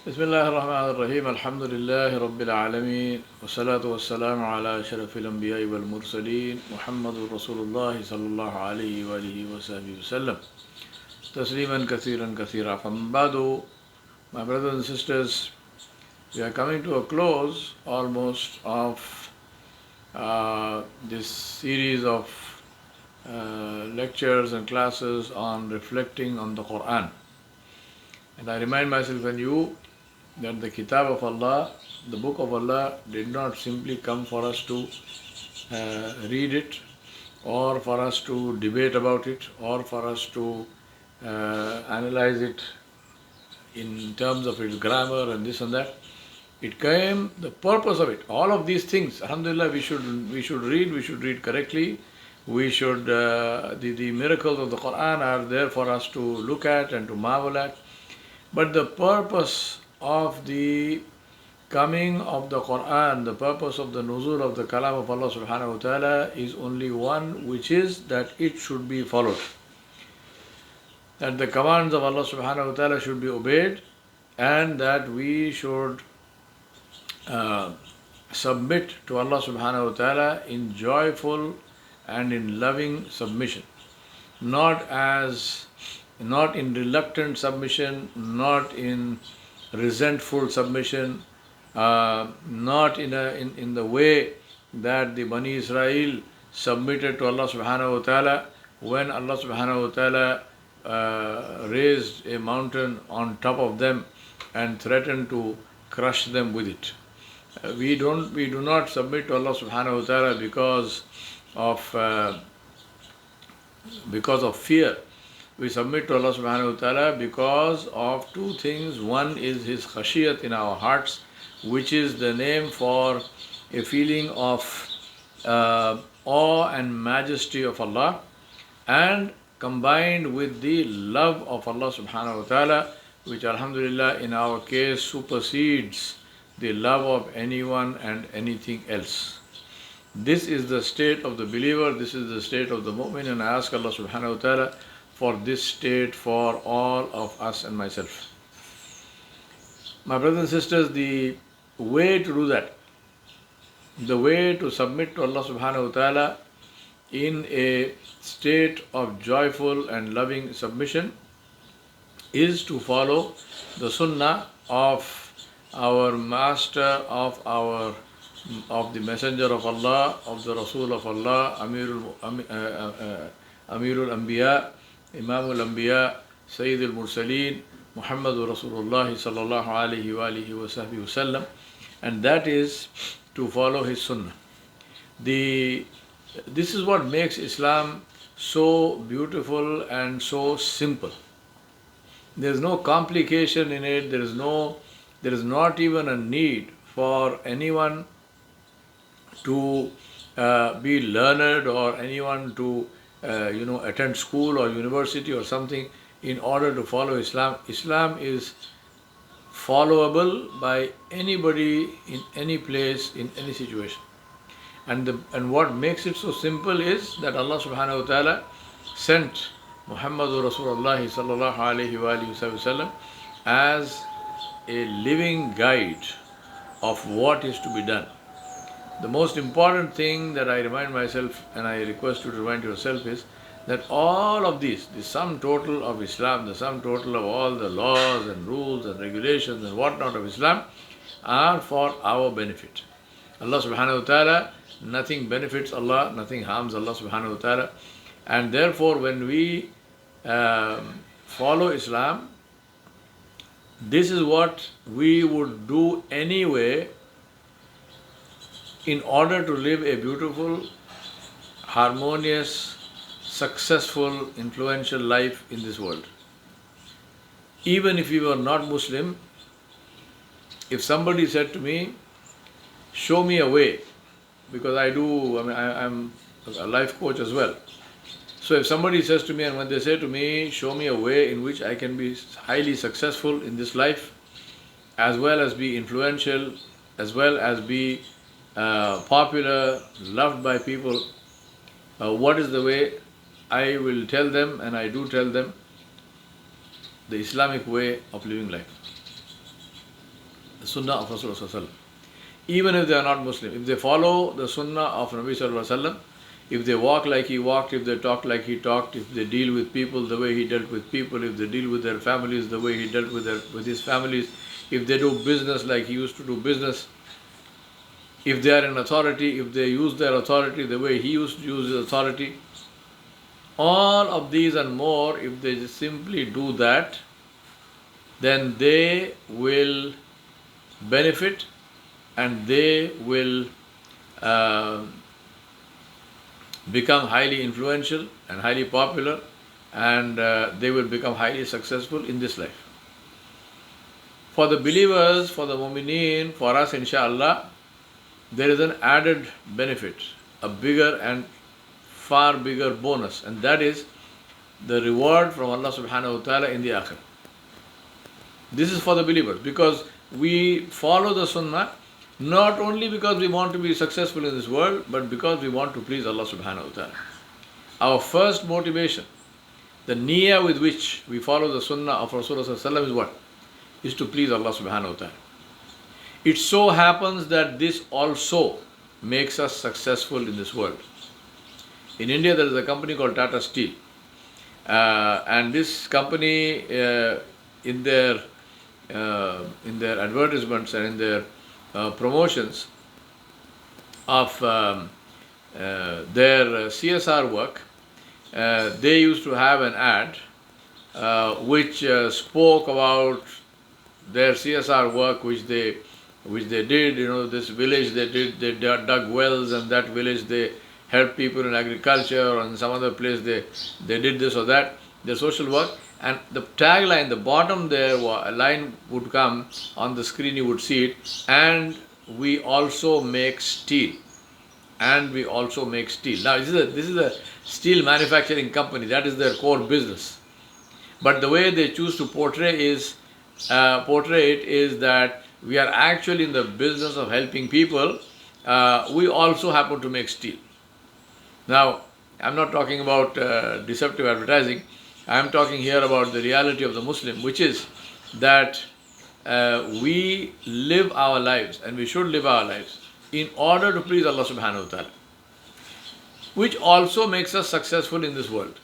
بسم الله الرحمن الرحيم الحمد لله رب العالمين والصلاة والسلام على أشرف الأنبياء والمرسلين محمد رسول الله صلى الله عليه وآله وصحبه وسلم تسليما كثيرا كثيرا. From بعد, my brothers and sisters, we are coming to a close almost of this series of lectures and classes on reflecting on the Qur'an. And I remind myself and you that the Kitab of Allah, the Book of Allah, did not simply come for us to read it, or for us to debate about it, or for us to analyze it in terms of its grammar and this and that. It came, the purpose of it, all of these things, alhamdulillah, we should read correctly. We should, the miracles of the Qur'an are there for us to look at and to marvel at. But the purpose of the coming of the Qur'an, the purpose of the nuzul of the kalam of Allah subhanahu wa ta'ala is only one, which is that it should be followed. That the commands of Allah subhanahu wa ta'ala should be obeyed, and that we should submit to Allah subhanahu wa ta'ala in joyful and in loving submission. Not in reluctant submission, not in resentful submission, not in the way that the Bani Israel submitted to Allah subhanahu wa ta'ala when Allah subhanahu wa ta'ala raised a mountain on top of them and threatened to crush them with it. We do not submit to Allah subhanahu wa ta'ala because of fear. We submit to Allah subhanahu wa ta'ala because of two things. One is His khashiyat in our hearts, which is the name for a feeling of awe and majesty of Allah, and combined with the love of Allah subhanahu wa ta'ala, which alhamdulillah in our case supersedes the love of anyone and anything else. This is the state of the believer, this is the state of the mu'min, and I ask Allah subhanahu wa ta'ala for this state for all of us and myself. My brothers and sisters, the way to do that, the way to submit to Allah subhanahu wa ta'ala in a state of joyful and loving submission is to follow the sunnah of our master, of the messenger of Allah, of the Rasul of Allah, Amirul Anbiya, Imamul Anbiya, Sayyidul Mursaleen, Muhammadur Rasulullah sallallahu alayhi wa alihi wa sahbihi wasallam, and that is to follow his sunnah. This is what makes Islam so beautiful and so simple. There is no complication in it. There is not even a need for anyone to be learned, or anyone to attend school or university or something in order to follow Islam. Islam is followable by anybody in any place, in any situation. And what makes it so simple is that Allah subhanahu wa ta'ala sent Muhammadur Rasulullah sallallahu alayhi wa sallam as a living guide of what is to be done. The most important thing that I remind myself, and I request you to remind yourself, is that all of these, the sum total of Islam, the sum total of all the laws and rules and regulations and whatnot of Islam, are for our benefit. Allah subhanahu wa ta'ala, nothing benefits Allah, nothing harms Allah subhanahu wa ta'ala. And therefore, when we follow Islam, this is what we would do anyway in order to live a beautiful, harmonious, successful, influential life in this world. Even if we were not Muslim, if somebody said to me, show me a way, because I'm a life coach as well. So if somebody says to me, and when they say to me, show me a way in which I can be highly successful in this life, as well as be influential, as well as be popular, loved by people, what is the way? I will tell them, and I do tell them, the Islamic way of living life. the Sunnah of Rasulullah. Even if they are not Muslim, if they follow the Sunnah of Nabi Sallallahu Alaihi Wasallam, if they walk like he walked, if they talk like he talked, if they deal with people the way he dealt with people, if they deal with their families the way he dealt with his families, if they do business like he used to do business, if they are in authority, if they use their authority the way he used to use his authority, all of these and more, if they just simply do that, then they will benefit and they will become highly influential and highly popular, and they will become highly successful in this life. For the believers, for the mu'mineen, for us inshallah, there is an added benefit, a bigger and far bigger bonus, and that is the reward from Allah subhanahu wa ta'ala in the akhirah. This is for the believers, because we follow the sunnah not only because we want to be successful in this world, but because we want to please Allah subhanahu wa ta'ala. Our first motivation, the niyyah with which we follow the sunnah of Rasulullah sallallahu alaihi wasallam is what? Is to please Allah subhanahu wa ta'ala. It so happens that this also makes us successful in this world. In India there is a company called Tata Steel, and this company in their advertisements and in their promotions of their CSR work, they used to have an ad which spoke about their CSR work which they did. This village they dug wells, and that village they helped people in agriculture, or in some other place they did this or that, their social work. And the tagline, the bottom there, a line would come on the screen, you would see it, and we also make steel. And we also make steel. Now this is a steel manufacturing company, that is their core business. But the way they choose to portray it is that we are actually in the business of helping people. We also happen to make steel. Now, I'm not talking about deceptive advertising. I'm talking here about the reality of the Muslim, which is that we live our lives, and we should live our lives in order to please Allah subhanahu wa ta'ala, which also makes us successful in this world.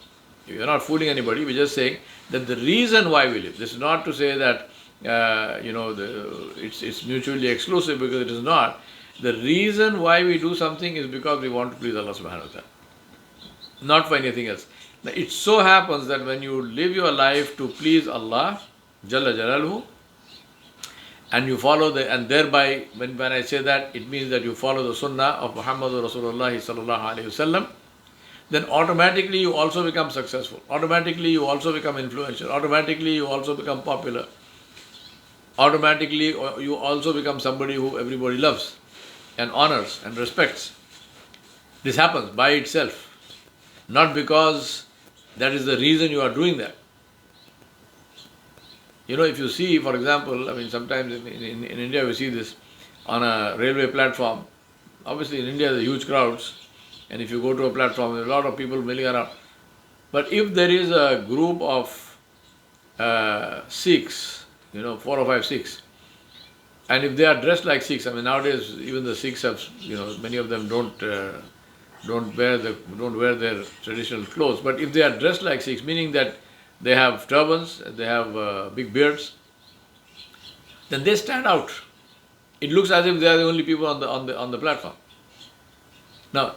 We are not fooling anybody, we're just saying that the reason why we live, this is not to say that it's mutually exclusive, because it is not. The reason why we do something is because we want to please Allah subhanahu wa ta'ala, not for anything else. Now, it so happens that when you live your life to please Allah Jalla Jalaluhu, and you follow and thereby, when I say that, it means that you follow the sunnah of Muhammadur Rasulullah sallallahu alaihi wasallam, then automatically you also become successful. Automatically you also become influential. Automatically you also become popular. Automatically you also become somebody who everybody loves and honors and respects. This happens by itself, not because that is the reason you are doing that. If you see, for example, sometimes in India we see this on a railway platform. Obviously in India there are huge crowds, and if you go to a platform, there are a lot of people milling around. But if there is a group of Sikhs, 4 or 5 Sikhs, and if they are dressed like Sikhs, nowadays even the Sikhs have, many of them don't wear their traditional clothes. But if they are dressed like Sikhs, meaning that they have turbans, they have big beards, then they stand out. It looks as if they are the only people on the platform. Now,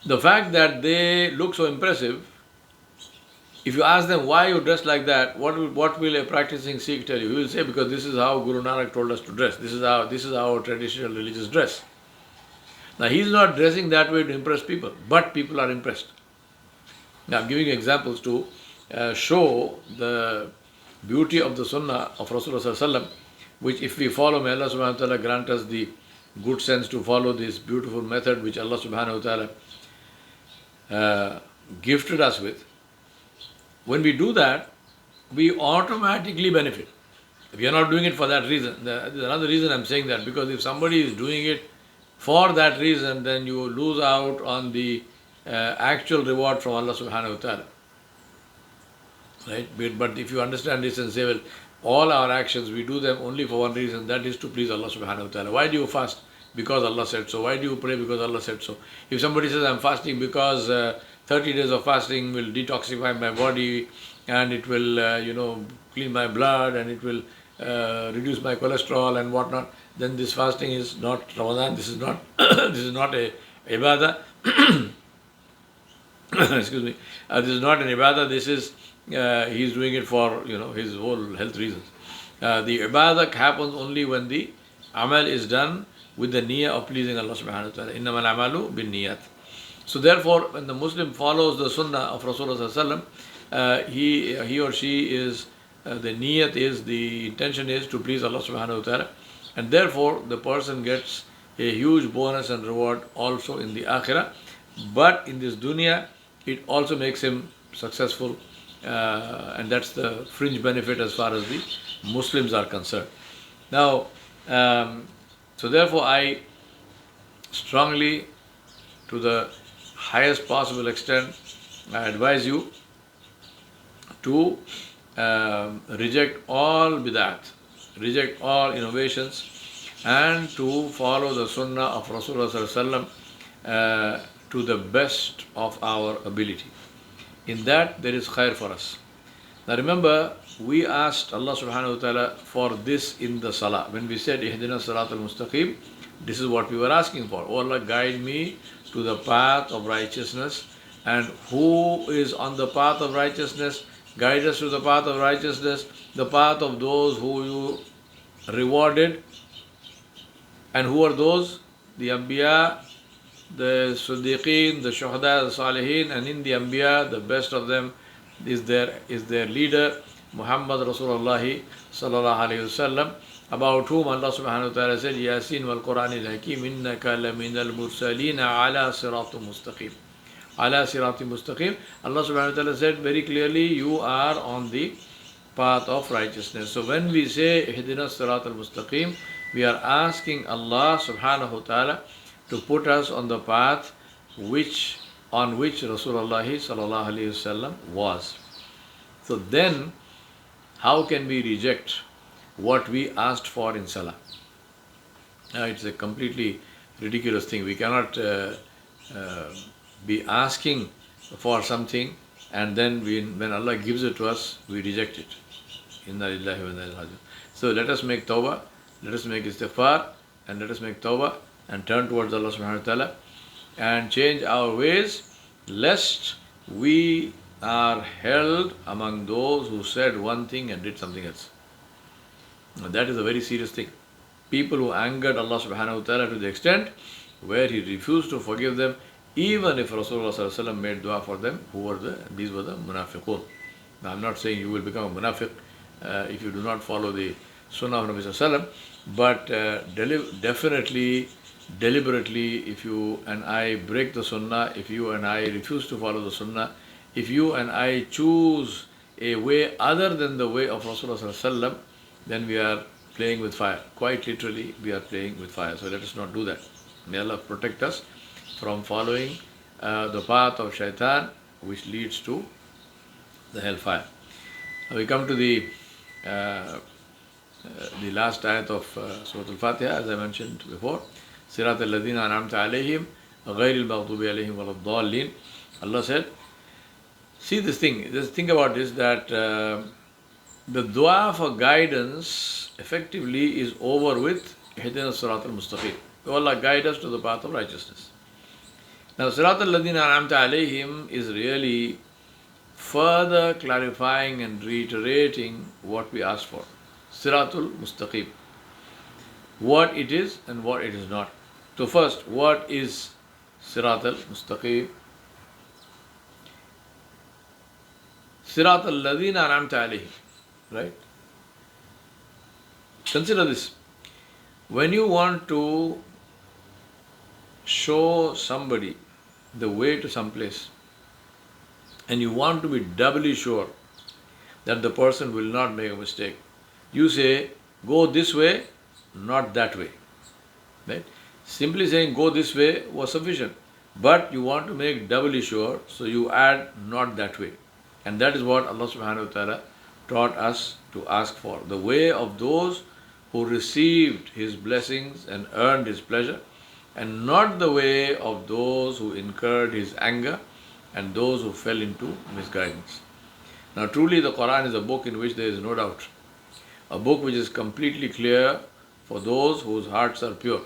the fact that they look so impressive, if you ask them why you dress like that, what will a practicing Sikh tell you? He will say, because this is how Guru Nanak told us to dress. This is our traditional religious dress. Now, he is not dressing that way to impress people, but people are impressed. Now, I'm giving you examples to show the beauty of the sunnah of Rasulullah sallallahu alaihi wasallam, which if we follow, may Allah subhanahu wa ta'ala grant us the good sense to follow this beautiful method which Allah subhanahu wa ta'ala gifted us with. When we do that, we automatically benefit. We are not doing it for that reason. There's another reason I'm saying that, because if somebody is doing it for that reason, then you lose out on the actual reward from Allah subhanahu wa ta'ala. Right? But if you understand this and say, well, All our actions, we do them only for one reason, that is to please Allah subhanahu wa ta'ala. Why do you fast? Because Allah said so. Why do you pray? Because Allah said so. If somebody says, I'm fasting because 30 days of fasting will detoxify my body and it will, clean my blood and it will reduce my cholesterol and whatnot, then this fasting is not Ramadan. This is not this is not a ibadah. Excuse me. This is not an ibadah. This is he is doing it for his whole health reasons. The ibadah happens only when the amal is done with the niyyah of pleasing Allah subhanahu wa ta'ala. Innamal amalu bin niyyat. So therefore, when the Muslim follows the sunnah of Rasulullah sallallahu alaihi wasallam, he or she is the niyyat is, the intention is to please Allah subhanahu wa ta'ala, and therefore the person gets a huge bonus and reward also in the akhirah. But in this dunya, it also makes him successful, and that's the fringe benefit as far as the Muslims are concerned. Now, so therefore I strongly, to the highest possible extent, I advise you to reject all bid'at, reject all innovations, and to follow the sunnah of Rasulullah sallallahu alaihi wasallam to the best of our ability. In that there is khair for us. Now remember, we asked Allah subhanahu wa ta'ala for this in the salah. When we said Ihdina Siratal Mustaqim, this is what we were asking for. Oh Allah, guide me to the path of righteousness. And who is on the path of righteousness? Guide us to the path of righteousness, the path of those who you rewarded. And who are those? The Anbiya, the Siddiqeen, the Shuhada, the Salihin, and in the Anbiya, the best of them is their leader, Muhammad Rasulullah sallallahu alayhi wasallam, about whom Allah subhanahu wa ta'ala said, Yasin wal Qur'anil Hakim, innaka laminal mursalina ala siratum mustaqim. Ala siratum mustaqim. Allah subhanahu wa ta'ala said very clearly, you are on the path of righteousness. So when we say Ihdina Siratal Mustaqim, we are asking Allah subhanahu wa ta'ala to put us on the path on which Rasulullah sallallahu alayhi wasallam was. So then, how can we reject what we asked for in Salah? It's a completely ridiculous thing. We cannot be asking for something and then when Allah gives it to us, we reject it. Inna lillahi wa inna ilaihi raji'un. So let us make tawbah, let us make istighfar, and let us make tawbah and turn towards Allah subhanahu wa ta'ala and change our ways, lest we are held among those who said one thing and did something else. Now that is a very serious thing. People who angered Allah subhanahu wa ta'ala to the extent where He refused to forgive them, even if Rasulullah sallallahu alaihi wasallam made dua for them. These were the munafiqun. Now I'm not saying you will become a munafiq if you do not follow the sunnah of Nabi sallallahu alaihi wasallam, but definitely, deliberately, if you and I break the sunnah, if you and I refuse to follow the sunnah, if you and I choose a way other than the way of Rasulullah sallallahu alaihi wasallam, then we are playing with fire. Quite literally, we are playing with fire. So let us not do that. May Allah protect us from following the path of shaitan, which leads to the hellfire. Now we come to the last ayat of Surah Al-Fatiha, as I mentioned before. Sirat al-ladhina an'amta alayhim ghayril maghdubi alayhim waladdallin. Allah said, see this thing, just think about this, that the dua for guidance effectively is over with Ihdina Siratal Mustaqim. Oh Allah, guide us to the path of righteousness. Now Sirat al-ladhina an'amta alayhim is really further clarifying and reiterating what we asked for. Siratul Mustaqim. What it is and what it is not. So first, what is Siratul Mustaqim? Sirat al-ladhina an'amta alayhim. Right? Consider this. When you want to show somebody the way to some place, and you want to be doubly sure that the person will not make a mistake, you say, go this way, not that way. Right? Simply saying go this way was sufficient. But you want to make doubly sure, so you add not that way. And that is what Allah subhanahu wa ta'ala taught us to ask for. The way of those who received his blessings and earned his pleasure, and not the way of those who incurred his anger and those who fell into misguidance. Now truly the Qur'an is a book in which there is no doubt. A book which is completely clear for those whose hearts are pure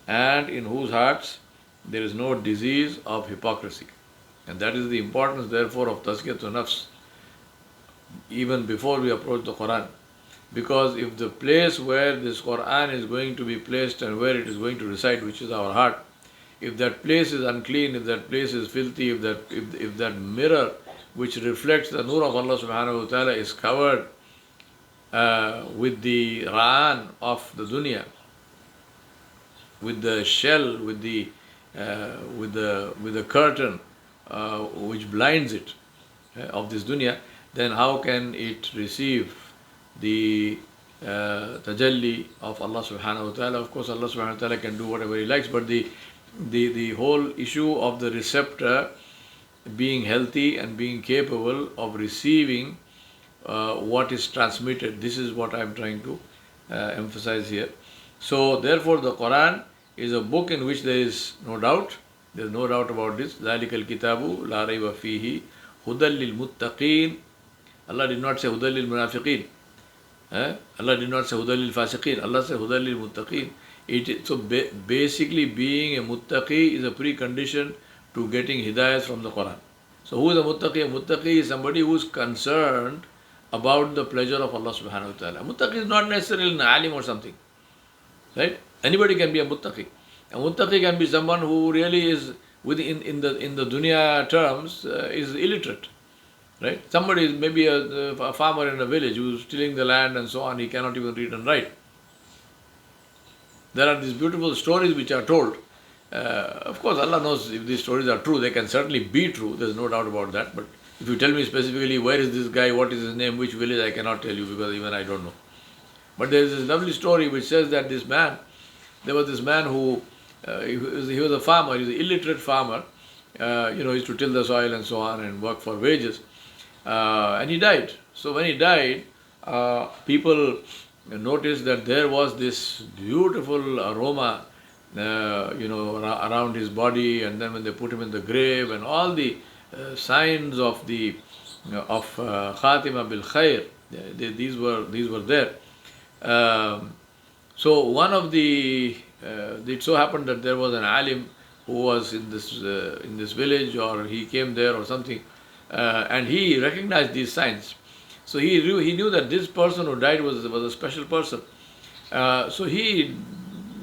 and in whose hearts there is no disease of hypocrisy. And that is the importance therefore of Tazkiyatun Nafs even before we approach the Qur'an. Because if the place where this Qur'an is going to be placed and where it is going to reside, which is our heart, if that place is unclean, if that place is filthy, if that mirror which reflects the nur of Allah subhanahu wa ta'ala is covered with the ra'an of the dunya, with the shell, with the curtain which blinds it of this dunya, then how can it receive the tajalli of Allah subhanahu wa ta'ala? Of course, Allah subhanahu wa ta'ala can do whatever He likes, but the whole issue of the receptor being healthy and being capable of receiving what is transmitted, this is what I am trying to emphasize here. So therefore the Quran is a book in which there is no doubt. There is no doubt about this. ذَلِكَ الْكِتَابُ لَا رَيْبَ فِيهِ هُدًى لِلْمُتَّقِينَ. Allah did not say هُدًى لِلْمُنَافِقِينَ. Allah did not say هُدًى لِلْفَاسِقِينَ. Allah said هُدًى لِلْمُتَّقِينَ. So basically being a muttaqi is a precondition to getting hidayah from the Quran. So who is a muttaqi? A muttaqi is somebody who is concerned about the pleasure of Allah subhanahu wa ta'ala. A muttaqi is not necessarily an alim or something. Right? Anybody can be a muttaqi. A muttaqi can be someone who really is in the dunya terms is illiterate. Right? Somebody is maybe a farmer in a village who is tilling the land and so on. He cannot even read and write. There are these beautiful stories which are told. Of course, Allah knows if these stories are true. They can certainly be true. There is no doubt about that. But if you tell me specifically where is this guy, what is his name, which village, I cannot tell you because even I don't know. But there is this lovely story which says that there was this man who, he was a farmer, he was an illiterate farmer. He used to till the soil and so on and work for wages. And he died. So when he died, people noticed that there was this beautiful aroma, around his body, and then when they put him in the grave, and all the signs of Khatima bil Khair, these were there. So one of it so happened that there was an alim who was in this village, or he came there or something, and he recognized these signs. So he knew that this person who died was a special person. So he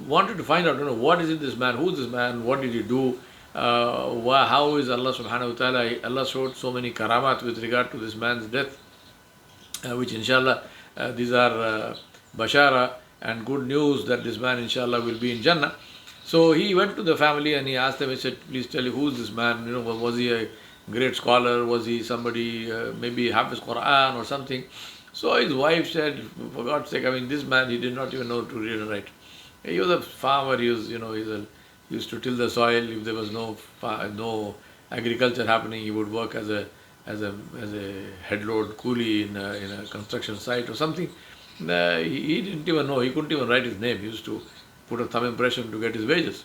wanted to find out, what is it this man, who is this man, what did he do, how is Allah subhanahu wa ta'ala, Allah showed so many karamat with regard to this man's death, which inshallah these are bashara and good news that this man inshallah will be in Jannah. So he went to the family and he asked them, he said, please tell me who is this man, was he a great scholar, was he somebody maybe Hafiz Qur'an or something. So his wife said, for God's sake, this man, he did not even know to read and write. He was a farmer. He was, he used to till the soil. If there was no agriculture happening, he would work as a headload coolie in a construction site or something. He didn't even know. He couldn't even write his name. He used to put a thumb impression to get his wages.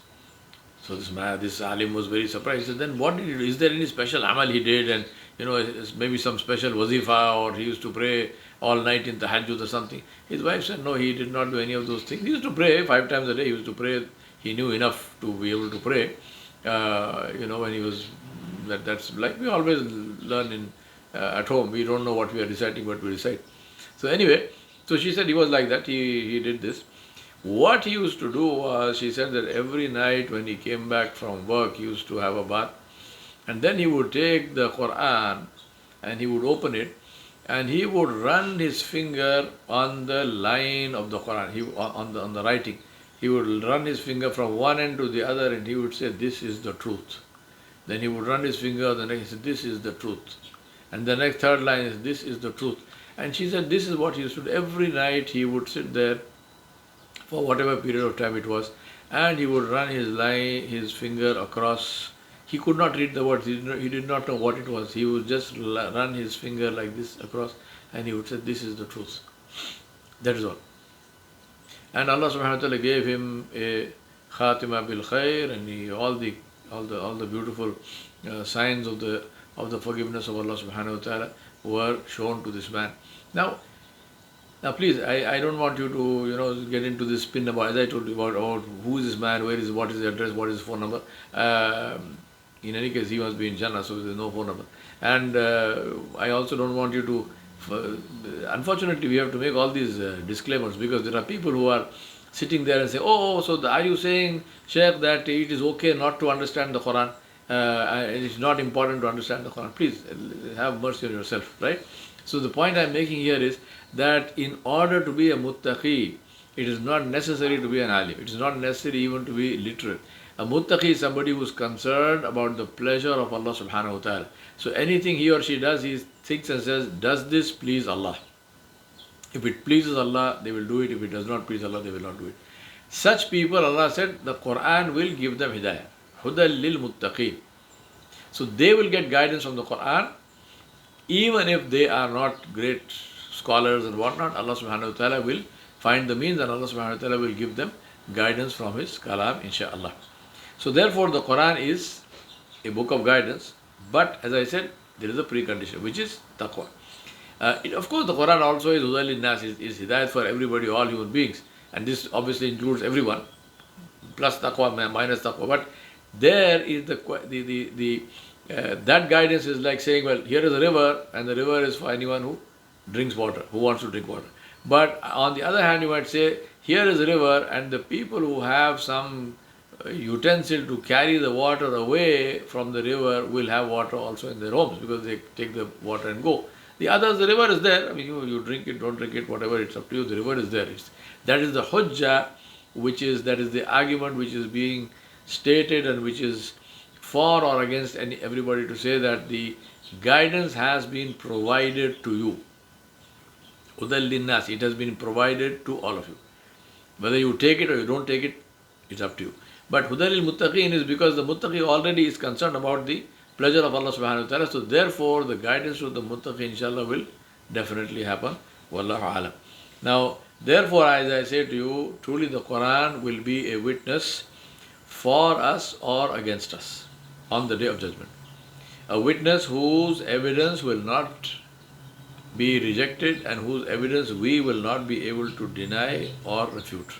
So this alim was very surprised. He said, then what did he do? Is there any special amal he did? And maybe some special wazifa, or he used to pray all night in tahajjud or something. His wife said, no, he did not do any of those things. He used to pray 5 times a day. He used to pray. He knew enough to be able to pray. When he was, that's like we always learn at home. We don't know what we are reciting, but we recite. So anyway, so she said he was like that. He did this. What he used to do was, she said that every night when he came back from work, he used to have a bath. And then he would take the Qur'an and he would open it, and he would run his finger on the line of the Qur'an, on the writing. He would run his finger from one end to the other, and he would say, this is the truth. Then he would run his finger on the next, he said, this is the truth. And the next third line is, this is the truth. And she said, this is what he used to do. Every night he would sit there for whatever period of time it was, and he would run his finger across. He could not read the words. He did not know what it was. He would just run his finger like this across, and he would say, this is the truth. That is all. And Allah subhanahu wa ta'ala gave him a khatima bil khair, and all the beautiful signs of the forgiveness of Allah subhanahu wa ta'ala were shown to this man. Now please, I don't want you to get into this spin about, as I told you about who is this man, what is his address, what is his phone number. In any case, he must be in Jannah, so there is no phone number. And I also don't want you to, unfortunately we have to make all these disclaimers, because there are people who are sitting there and say, are you saying, Shaykh, that it is okay not to understand the Quran? It is not important to understand the Quran. Please have mercy on yourself, right? So the point I am making here is that in order to be a muttaqi, it is not necessary to be an alim. It is not necessary even to be literate. A muttaqi is somebody who is concerned about the pleasure of Allah subhanahu wa ta'ala. So anything he or she does, he thinks and says, does this please Allah? If it pleases Allah, they will do it. If it does not please Allah, they will not do it. Such people, Allah said, the Qur'an will give them hidayah. Hudal lil muttaqeen. So they will get guidance from the Qur'an, even if they are not great scholars and whatnot. Allah subhanahu wa ta'ala will find the means, and Allah subhanahu wa ta'ala will give them guidance from His kalam, inshaAllah. So therefore the Quran is a book of guidance, but as I said, there is a precondition, which is taqwa. Of course the Quran also is hudal lin nas, is hidayat for everybody, all human beings, and this obviously includes everyone, plus taqwa, minus taqwa. But there is that guidance is like saying, well, here is a river, and the river is for anyone who drinks water, who wants to drink water. But on the other hand, you might say, here is a river, and the people who have some utensil to carry the water away from the river will have water also in their homes, because they take the water and go. The others, the river is there. I mean, you drink it, don't drink it, whatever, it's up to you. The river is there. That is the hujjah, that is the argument which is being stated, and which is for or against everybody to say that the guidance has been provided to you. Hudal linnas, it has been provided to all of you. Whether you take it or you don't take it, it's up to you. But hudal lil muttaqeen is because the muttaqi already is concerned about the pleasure of Allah subhanahu wa ta'ala. So therefore the guidance to the muttaqi inshallah will definitely happen. Wallahu alam. Now therefore, as I say to you, truly the Quran will be a witness for us or against us on the day of judgment. A witness whose evidence will not be rejected and whose evidence we will not be able to deny or refute.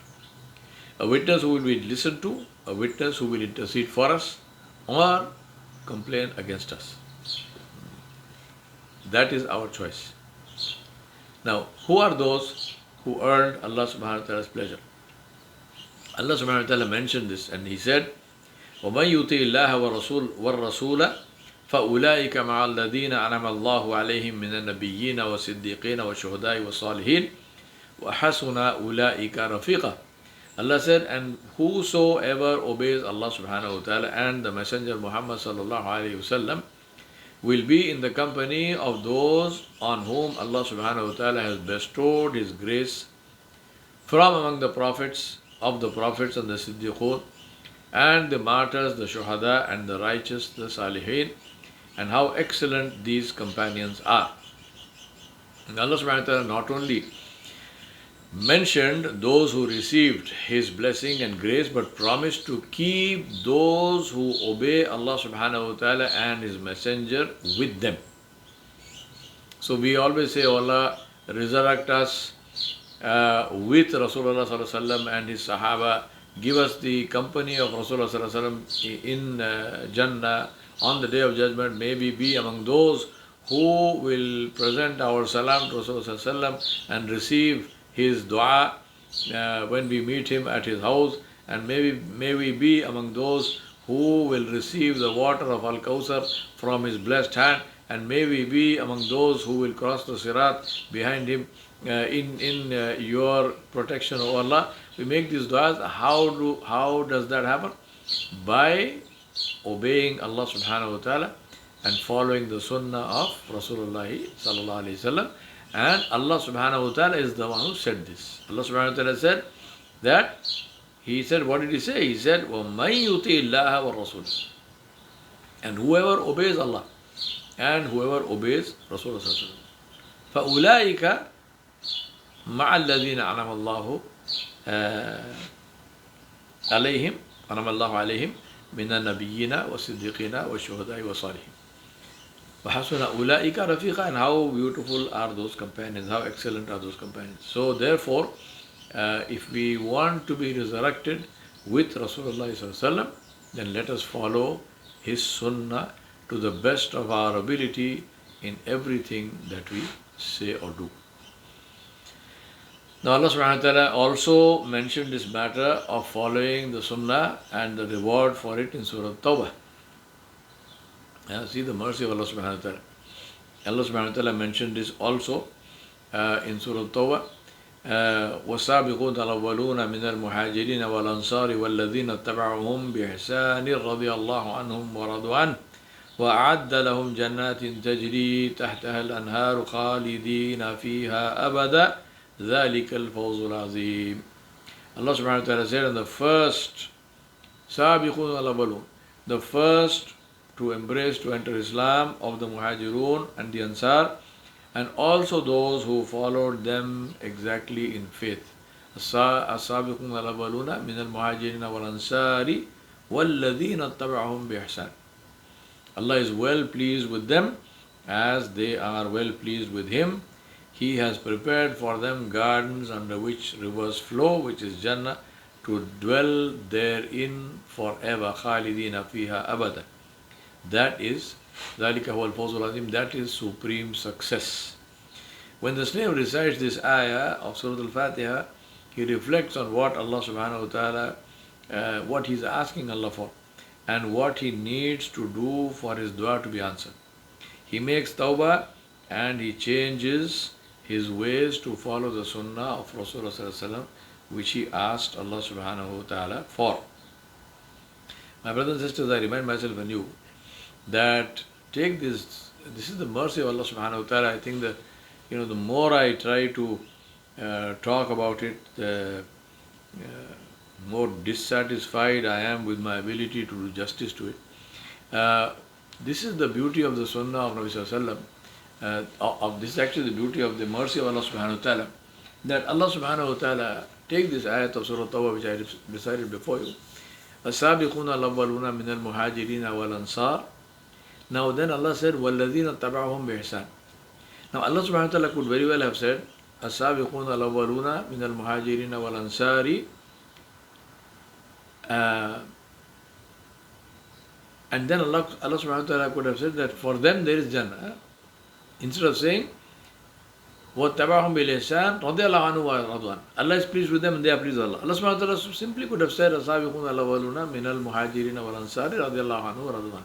A witness who will be listened to, a witness who will intercede for us or complain against us. That is our choice. Now, who are those who earned Allah subhanahu wa ta'ala's pleasure? Allah subhanahu wa ta'ala mentioned this, and He said, وَمَنْ يُطِعِ اللَّهَ وَالرَّسُولَ فَأُولَٰئِكَ مَعَ الَّذِينَ أَنْعَمَ اللَّهُ عَلَيْهِم مِّنَ النَّبِيِّينَ وَالصِّدِّيقِينَ وَالشُّهَدَاءِ وَالصَّالِحِينَ وَحَسُنَ أُولَٰئِكَ رَفِيقًا. Allah said, and whosoever obeys Allah subhanahu wa ta'ala and the Messenger Muhammad sallallahu alayhi wa sallam will be in the company of those on whom Allah subhanahu wa ta'ala has bestowed His grace from among the prophets, of the prophets and the Siddiqun, and the martyrs, the Shuhada, and the righteous, the Salihin, and how excellent these companions are. And Allah subhanahu wa ta'ala not only mentioned those who received His blessing and grace, but promised to keep those who obey Allah subhanahu wa ta'ala and His messenger with them. So we always say, oh Allah, resurrect us with Rasulullah sallallahu alaihi wasallam and his Sahaba. Give us the company of Rasulullah sallallahu alaihi wasallam in Jannah on the day of judgment. May we be among those who will present our salam to Rasulullah sallallahu alaihi wasallam and receive his dua when we meet him at his house. And may we be among those who will receive the water of Al-Kawthar from his blessed hand. And may we be among those who will cross the Sirat behind him in your protection, O Allah. We make these du'as. How does that happen? By obeying Allah subhanahu wa ta'ala and following the sunnah of Rasulullah sallallahu alayhi wasallam. And Allah subhanahu wa ta'ala is the one who said this. Allah subhanahu wa ta'ala said that, He said, what did He say? He said, وَمَنْ يُطِعِ اللَّهَ وَالرَّسُولَ. And whoever obeys Allah and whoever obeys Rasulullah sallallahu alayhi wasallam, فَأُولَٰئِكَ مَعَ الَّذِينَ أَنْعَمَ اللَّهُ عَلَيْهِمْ أَنْعَمَ اللَّهُ عَلَيْهِمْ مِنَ النَّبِيِّينَ وَالصِّدِّيقِينَ وَالشُّهَدَاءِ وَالصَّالِحِينَ وَحَسُنَ أُولَٰئِكَ رَفِيقًا. And how beautiful are those companions, how excellent are those companions. So therefore, if we want to be resurrected with Rasulullah sallallahu alaihi wasallam, then let us follow his sunnah to the best of our ability in everything that we say or do. Now Allah subhanahu wa ta'ala also mentioned this matter of following the sunnah and the reward for it in Surah Tawbah. See the mercy of Allah subhanahu wa ta'ala. Allah subhanahu wa ta'ala mentioned this also in Surah Tawbah. والسابقون الأولون من المهاجرين والأنصار والذين اتبعوهم بإحسان رضي الله عنهم ورضوا عنه وأعد لهم جنات تجري تحتها الأنهار خالدين فيها أبدا ذلك الفوز العظيم. Allah subhanahu wa ta'ala said, and the first سابقون الأولون, the first to embrace, to enter Islam of the Muhajirun and the Ansar, and also those who followed them exactly in faith. السابقون الأولون من المهاجرين والأنصار والذين اتبعهم بإحسان. Allah is well pleased with them as they are well pleased with Him. He has prepared for them gardens under which rivers flow, which is Jannah, to dwell therein forever. خالدين فيها أبدا. That is ذَلِكَ هُوَ الْفَوْزُ الْعَظِيمُ. That is supreme success. When the slave recites this ayah of Surah Al-Fatiha, he reflects on what Allah subhanahu wa ta'ala, what he's asking Allah for, and what he needs to do for his dua to be answered. He makes tawbah and he changes his ways to follow the sunnah of Rasulullah sallallahu alaihi wasallam, which he asked Allah subhanahu wa ta'ala for. My brothers and sisters, I remind myself anew that take this is the mercy of Allah subhanahu wa ta'ala. I think that the more I try to talk about it, the more dissatisfied I am with my ability to do justice to it. This is the beauty of the sunnah of Nabi sallallahu alaihi wasallam. This is actually the beauty of the mercy of Allah subhanahu wa ta'ala, that Allah subhanahu wa ta'ala, take this ayat of Surah Tawbah which I recited before you, السابقون الأولون من المهاجرين والأنصار. Now then Allah said, وَالَّذِينَ اتَّبَعُهُمْ بِإِحْسَانٍ. Now Allah subhanahu wa ta'ala could very well have said, السابقون الأولون من المهاجرين والأنصار, and then Allah subhanahu wa ta'ala could have said that for them there is Jannah. Instead of saying, وَاتَّبَعُهُمْ بِالْإِحْسَانِ رَضِيَ اللَّهُ عَنْهُ وَرَضُوا عَنْهُ. Allah is pleased with them and they are pleased with Allah. Allah subhanahu wa ta'ala simply could have said, السابقون الأولون من المهاجرين والأنصار رضي الله عنه ورضوا عنه.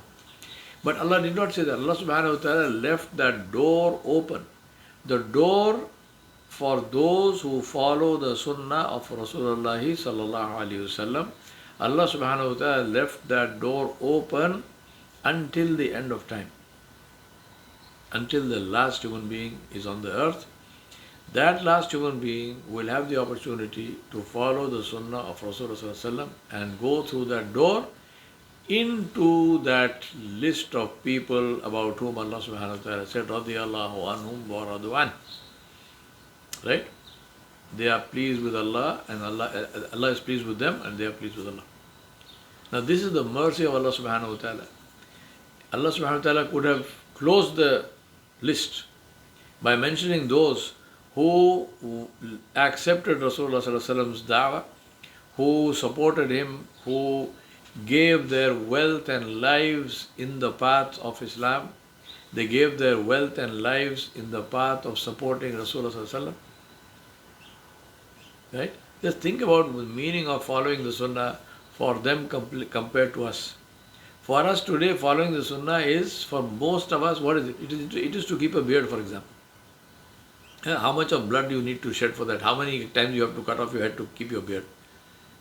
But Allah did not say that. Allah subhanahu wa ta'ala left that door open. The door for those who follow the sunnah of Rasulullah sallallahu alaihi wasallam. Allah subhanahu wa ta'ala left that door open until the end of time. Until the last human being is on the earth. That last human being will have the opportunity to follow the sunnah of Rasulullah sallallahu alaihi wasallam and go through that door into that list of people about whom Allah subhanahu wa ta'ala said, radiyallahu anhum wa radu an. Right? They are pleased with Allah and Allah is pleased with them and they are pleased with Allah. Now this is the mercy of Allah subhanahu wa ta'ala. Allah subhanahu wa ta'ala could have closed the list by mentioning those who accepted Rasulullah sallallahu alaihi wasallam's da'wah, who supported him, who gave their wealth and lives in the path of Islam. They gave their wealth and lives in the path of supporting Rasulullah sallallahu alaihi wasallam. Right? Just think about the meaning of following the sunnah for them compared to us. For us today, following the sunnah is, for most of us, what is it? It is to keep a beard, for example. How much of blood do you need to shed for that? How many times you have to cut off your head to keep your beard?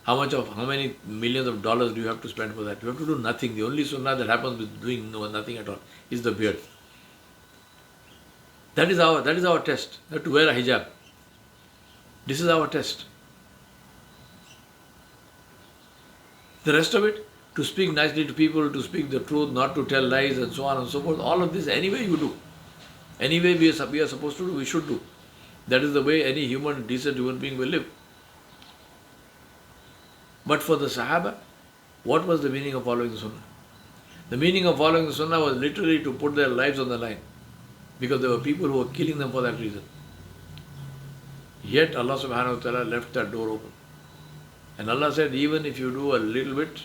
How many millions of dollars do you have to spend for that? You have to do nothing. The only sunnah that happens with doing nothing at all is the beard. That is our test. You have to wear a hijab. This is our test. The rest of it, to speak nicely to people, to speak the truth, not to tell lies and so on and so forth, all of this anyway you do. Anyway, we are supposed to do, we should do. That is the way any decent human being will live. But for the Sahaba, what was the meaning of following the Sunnah? The meaning of following the Sunnah was literally to put their lives on the line, because there were people who were killing them for that reason. Yet Allah subhanahu wa ta'ala left that door open. And Allah said, even if you do a little bit,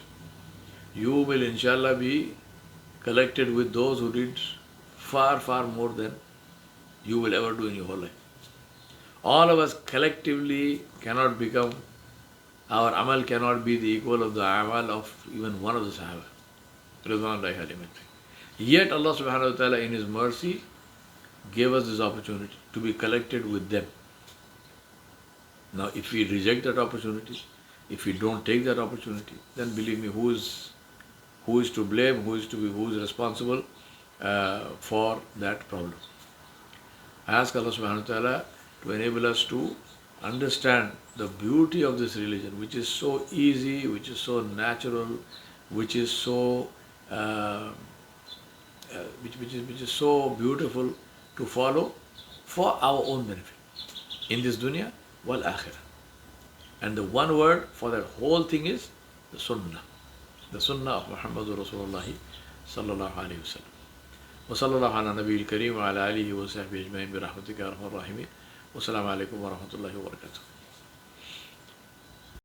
you will inshallah be collected with those who did far, far more than you will ever do in your whole life. All of us collectively cannot become, our amal cannot be the equal of the amal of even one of the Sahaba. Yet Allah subhanahu wa ta'ala in His mercy gave us this opportunity to be collected with them. Now if we reject that opportunity, if we don't take that opportunity, then believe me, who is to blame, who is responsible for that problem? I ask Allah subhanahu wa ta'ala to enable us to understand the beauty of this religion, which is so easy, which is so natural, which is so which is so beautiful to follow for our own benefit in this dunya wal akhirah. And the one word for that whole thing is the Sunnah. The Sunnah of Muhammadur Rasulullah sallallahu alayhi wa sallam. Wa sallallahu ala nabiyil kareem wa ala alihi wa sahbihi ajma'in bi rahmatika ya arhamar rahimin. Wa assalamu alaikum wa rahmatullahi wa barakatuh.